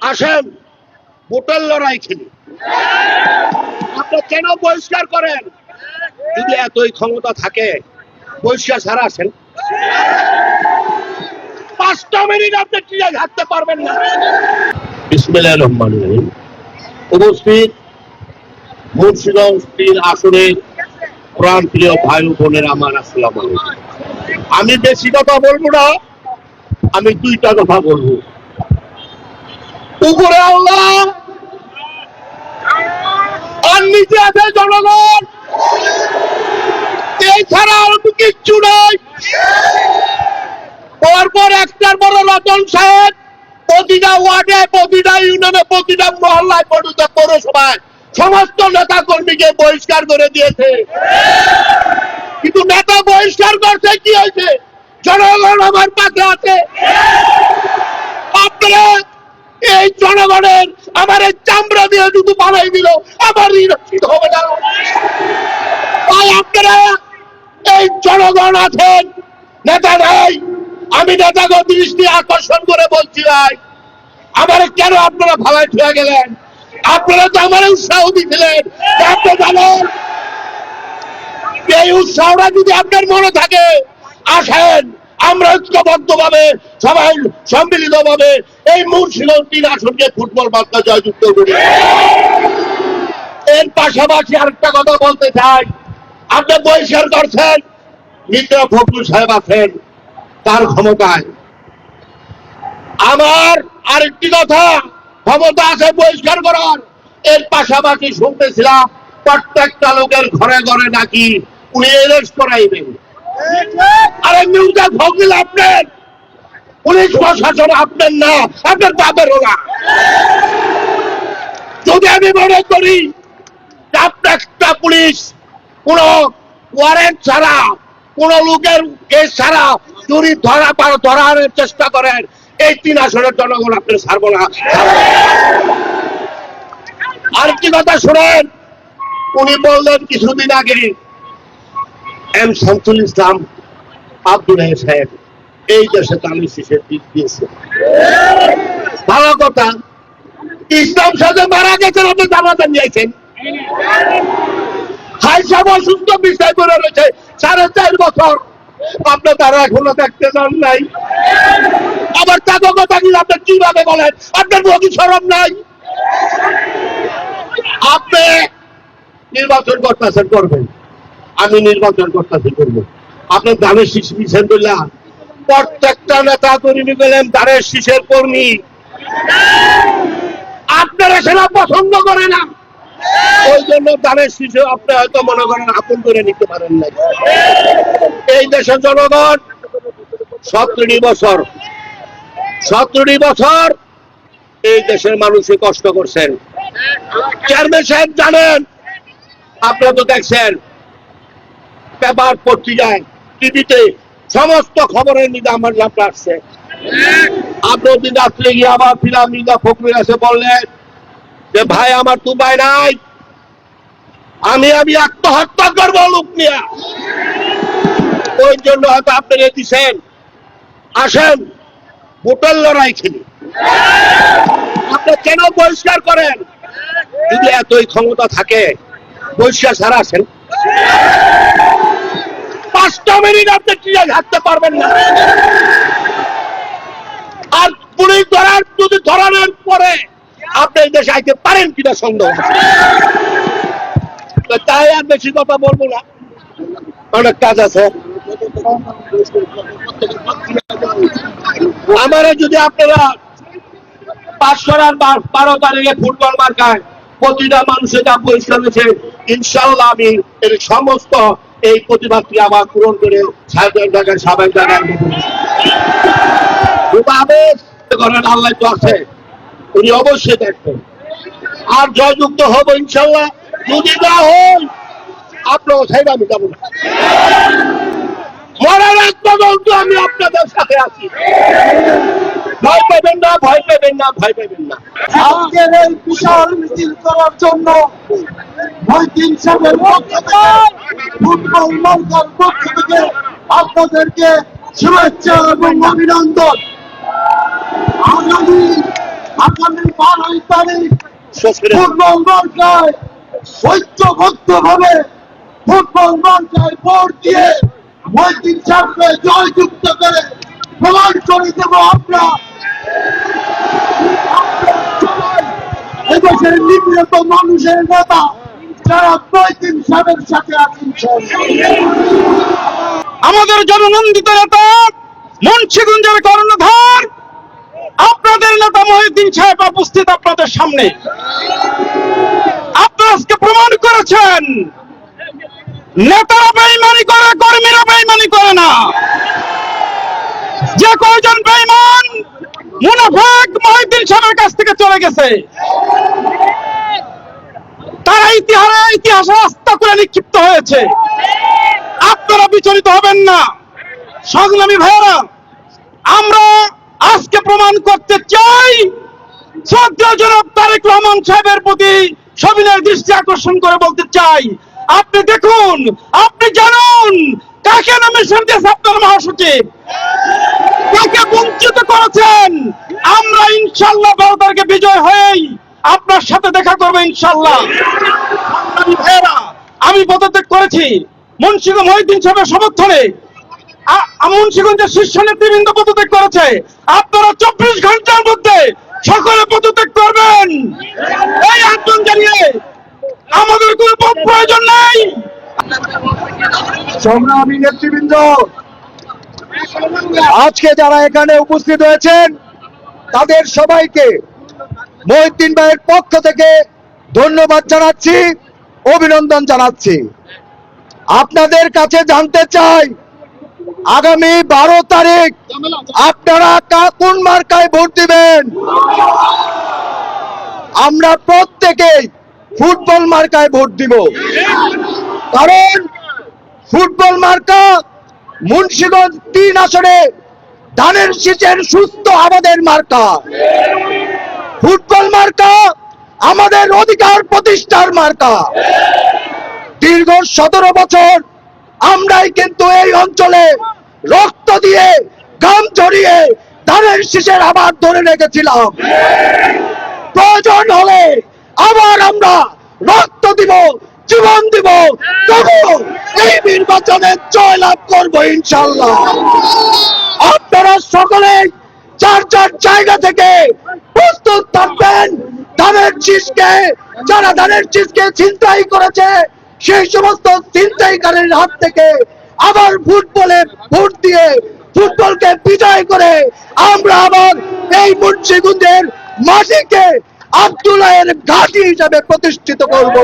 আসেন ভোটের লড়াই খেলি। আপনি কেন বহিষ্কার করেন? যদি এতই ক্ষমতা থাকে বহিষ্কার ছাড়া আসেন। 5টা মিনিট আপনি টিকে থাকতে পারবেন না। বিসমিল্লাহির রহমানির রহিম। উপস্থিত মুন্সিগঞ্জ 3 আসনের প্রাণ প্রিয় ভাই ও বোনের আমার আসসালামু আলাইকুম। আমি বেশি কথা বলবো না, আমি 2টা কথা বলবো। উপরে আল্লাহ আর নিচে আছে জনগণ, এই ছাড়া আর কিচ্ছু নাই। পরপর একটার বড় রতন সাহেব প্রতিটা ওয়ার্ডে, প্রতিটা ইউনিয়নে, প্রতিটা মহল্লায়, প্রতিটা পৌরসভায় সমস্ত নেতা কর্মীকে বহিষ্কার করে দিয়েছে। কিন্তু নেতা বহিষ্কার করছে, কি হয়েছে? জনগণ আমার পাশে আছে। আপনারা এই জনগণের আমার এই চামড়া দিয়ে জুতো বানাই দিল, আমার নিরক্ষিত হবে না। তাই আপনারা এই জনগণ আছেন, নেতা নাই। আমি নেতাকে দৃষ্টি আকর্ষণ করে বলছি, ভাই আমার কেন আপনারা ভালাই ছুঁয়ে গেলেন? আপনারা তো আমার উৎসাহ দিয়েছিলেন। আপনি জানেন এই উৎসাহটা যদি আপনার মনে থাকে, আসেন আমরা ঐক্যবদ্ধ ভাবে সবাই সম্মিলিত ভাবে এই মুন্সিগঞ্জ 3 আসনকে ফুটবল বার্তা জয়যুক্ত করি। এর পাশাপাশি আরেকটা কথা বলতে চাই, আপনি বহিষ্কার করছেন, মির্জা ফখরুল সাহেব আছেন তার ক্ষমতায়। আমার আরেকটি কথা, ক্ষমতা আছে বহিষ্কার করার। এর পাশাপাশি শুনতেছিলাম প্রত্যেকটা লোকের ঘরে ঘরে নাকি উনি এরেস্ট করাইবেন। আরে মির্জা ফখরুল আপনার, পুলিশ প্রশাসন আপনার না, আপনার বাপেরও না। যদি আমি মনে করি একটা পুলিশ কোন ওয়ারেন্ট ছাড়া, কোন লোকের কেস ছাড়া চুরি ধরার চেষ্টা করেন, এই 3 আসনের জনগণ আপনার ছাড়বো না। আরেকটি কথা শুনেন, উনি বললেন কিছুদিন আগে এম শামসুল ইসলাম আব্দুল সাহেব এই দেশে তালিম শেষের দিক দিয়েছে। ভালো কথা, ইসলাম সাহেব মারা গেছেন, আপনি জানাতে নিয়েছেন। ভাই সাহেব অসুস্থ বিষয় করে রয়েছে 4.5 বছর, আপনি তারা এখনো দেখতে যান নাই। আবার তাকে কথা কি আপনি কিভাবে বলেন? আপনার প্রতি শরম নাই? আপনি নির্বাচন করতেছেন, করবেন, আমি নির্বাচন করতেছি, করবো। আপনি ধানের শীষ মিছেন বললাম, প্রত্যেকটা নেতা কর্মী গেলেন ধানের শীষের কর্মী। আপনারা সেটা পছন্দ করে না, ওই জন্য ধানের শীষে আপনি হয়তো মনে করেন আপন করে নিতে পারেন না। এই দেশের জনগণ 17 বছর এই দেশের মানুষে কষ্ট করছেন। চেয়ারম্যান সাহেব জানেন, আপনারা তো দেখছেন পেপার, পত্রিকায়, টিভিতে সমস্ত খবরের নিতে আমার লাভ আসছে। আপনি দিন রাত্রে গিয়ে আবার ফিরাম মির্জা ফখরুল এসে বললেন যে ভাই আমার তো উপায় নাই, আমি আত্মহত্যা করবো লোক নিয়ে। ওই জন্য হয়তো আপনারা দিচ্ছেন, আসেন ভোটের লড়াই খেলি। আপনি কেন বহিষ্কার করেন? যদি এতই ক্ষমতা থাকে বহিষ্কার ছাড়া আসেন। 5টা মিনিট আপনি টিকে থাকতে পারবেন না। আর পুলিশ যদি ধরানোর পরে আপনি এই দেশে আইতে পারেন কিনা সন্দেহ। তাই আর বেশি কথা বলবো না, অনেক কাজ আছে। আমারে যদি আপনারা 512 তারিখে ফুটবল মার্কায় প্রতিটা মানুষের যা পরিষ্কার হয়েছে, ইনশাল্লাহ আমি এর সমস্ত এই প্রতিবাদটি আবার পূরণ করে সাবেক জায়গায় আল্লাহ তো আছে, উনি অবশ্যই দেখবেন। আর জয়যুক্ত হবো ইনশাল্লাহ। যদি না হই আপনার সাইড আমি যাবো না, মরার এক পর্যন্ত আমি আপনাদের সাথে আছি। ভয় পাবেন না, ভয় পাবেন না, ভয় পাবেন না। আজকের এই বিশাল মিছিল করার জন্য মহিউদ্দিন সাহেবের পক্ষ থেকে, ফুটবল মার্কার পক্ষ থেকে আপনাদেরকে শুভেচ্ছা এবং অভিনন্দন। আগামী 12ই তারিখ শেষ করে ফুটবল মার্কায় ঐক্যবদ্ধভাবে ফুটবল মার্কায় ভোট দিয়ে মহিউদ্দিন সাহেবকে জয়যুক্ত করে প্রমাণ করে দেব আমরা সবাই এদেশের নিপীড়িত মানুষের নেতা যারা মহিউদ্দিন সাহেবের সাথে আছেন। আমাদের জননন্দিত নেতা মুন্সিগঞ্জের কর্ণধার আপনাদের নেতা মহিউদ্দিন সাহেব উপস্থিত আপনাদের সামনে। আপনারা আজকে প্রমাণ করেছেন নেতারা বেঈমানি করে, কর্মীরা বেঈমানি করে না। যে কয়জন বেঈমান মুনাফিক মহিউদ্দিন সাহেবের কাছ থেকে চলে গেছে, তারা ইতিহাসে আস্থা করে নিক্ষিপ্ত হয়েছে। আপনারা বিচলিত হবেন না। সংগ্রামী ভাইয়েরা, আমরা আজকে প্রমাণ করতে চাই, শ্রদ্ধেয় জনাব তারেক রহমান সাহেবের প্রতি সবিনয় দৃষ্টি আকর্ষণ করে বলতে চাই, আপনি দেখুন, আপনি জানুন কাকে নমিনেশন দিয়েছে আপনার মহাসচিব, কাকে বঞ্চিত করেছেন। আমরা ইনশাল্লাহ 12 তারিখে বিজয় হয়েই আপনার সাথে দেখা করবো ইনশাল্লাহ। সংগ্রামী ভাইয়েরা, আমি পদত্যাগ করেছি মুন্সিগঞ্জ মহিউদ্দিন সাহেবের সমর্থনে। মুন্সিগঞ্জের শীর্ষ নেতৃবৃন্দ পদত্যাগ করেছে। আপনারা 24 ঘন্টার মধ্যে সকলে পদত্যাগ করবেন এই আহ্বান জানিয়ে আমাদের কোনো প্রয়োজন নেই। সংগ্রামী নেতৃবৃন্দ, আজকে যারা এখানে উপস্থিত হয়েছেন তাদের সবাইকে মহিউদ্দিন ভাইয়ের পক্ষ থেকে ধন্যবাদ জানাচ্ছি, অভিনন্দন জানাচ্ছি। আপনাদের কাছে জানতে চাই, আগামী 12 তারিখ আপনারা কোন মার্কায় ভোট দিবেন? আমরা প্রত্যেকেই ফুটবল মার্কায় ভোট দিব, কারণ ফুটবল মার্কা মুন্সিগঞ্জ 3 আসনে ধানের শীষের সুস্থ আমাদের মার্কা। ফুটবল মার্কা আমাদের অধিকার প্রতিষ্ঠার মার্কা। দীর্ঘ 17 বছর আমরাই কিন্তু এই অঞ্চলে রক্ত দিয়ে ঘাম ঝরিয়ে ধানের শীষের আবার ধরে রেখেছিলাম। প্রয়োজন হলে আবার আমরা রক্ত দিব, জীবন দিব, তবু এই নির্বাচনে জয়লাভ করবো ইনশাল্লাহ। আপনারা সকলে যার যার জায়গা থেকে প্রস্তুত থাকবেন। ধানের শীষকে, যারা ধানের শীষকে ছিনতাই করেছে সেই সমস্ত ছিনতাইকারীর হাত থেকে আবার ফুটবলে ভোট দিয়ে ফুটবলকে বিজয় করে আমরা আবার এই মুন্সিগঞ্জের মাটিকে আব্দুল্লাহের ঘাঁটি হিসাবে প্রতিষ্ঠিত করব।